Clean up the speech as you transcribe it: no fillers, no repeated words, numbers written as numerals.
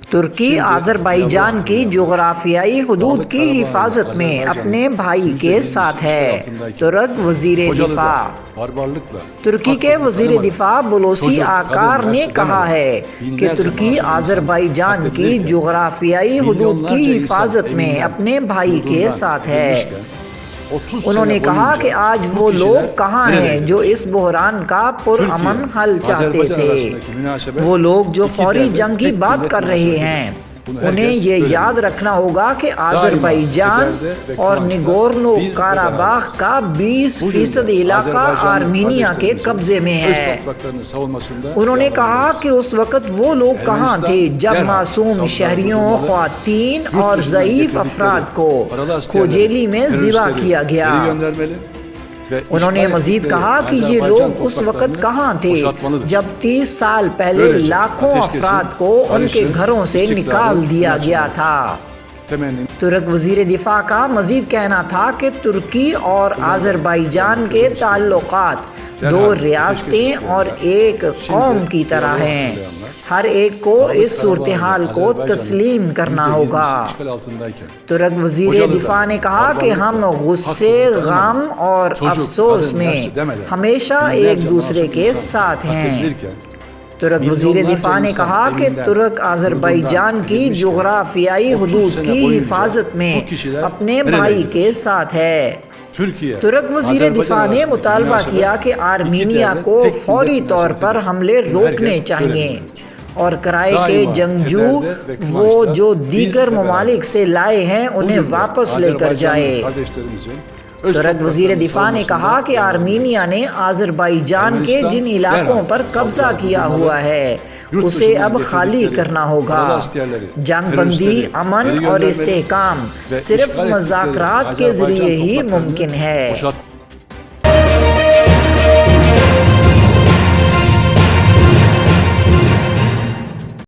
ترکی آذربائیجان کی جغرافیائی حدود کی حفاظت میں اپنے بھائی کے ساتھ ہے۔ ترک وزیر دفاع ترکی کے وزیر دفاع بولوسی آکار نے کہا ہے کہ ترکی آذربائیجان کی جغرافیائی حدود کی حفاظت میں اپنے بھائی کے ساتھ ہے۔ انہوں نے کہا کہ آج وہ لوگ کہاں ہیں جو اس بحران کا پرامن حل چاہتے تھے؟ وہ لوگ جو فوری جنگ کی بات کر رہے ہیں، انہیں یہ یاد رکھنا ہوگا کہ آذربائیجان اور نگورنو کاراباخ کا 20% علاقہ آرمینیا کے قبضے میں ہے۔ انہوں نے کہا کہ اس وقت وہ لوگ کہاں تھے جب معصوم شہریوں، خواتین اور ضعیف افراد کو کوجیلی میں ذبح کیا گیا۔ انہوں نے مزید کہا کہ یہ لوگ اس وقت کہاں تھے جب 30 سال پہلے لاکھوں افراد کو ان کے گھروں سے نکال دیا گیا تھا۔ ترک وزیر دفاع کا مزید کہنا تھا کہ ترکی اور آذربائیجان کے تعلقات دو ریاستیں اور ایک قوم کی طرح ہیں۔ ہر ایک کو اس صورتحال کو تسلیم کرنا ہوگا۔ ترک وزیر دفاع نے کہا کہ ہم غصے، غم اور افسوس میں ہمیشہ ایک دوسرے کے ساتھ ہیں۔ ترک وزیر دفاع نے کہا کہ ترک آذربائیجان کی جغرافیائی حدود کی حفاظت میں اپنے بھائی کے ساتھ ہے۔ ترک وزیر دفاع نے مطالبہ کیا کہ آرمینیا کو فوری طور پر حملے روکنے چاہیے اور کرائے کے جنگجو وہ جو دیگر ممالک سے لائے ہیں انہیں واپس لے کر جائے۔ ترک وزیر دفاع نے کہا کہ آرمینیا نے آذربائیجان کے جن علاقوں پر قبضہ کیا ہوا ہے اسے اب خالی کرنا ہوگا۔ جنگ بندی، امن اور استحکام صرف مذاکرات کے ذریعے ہی ممکن ہے۔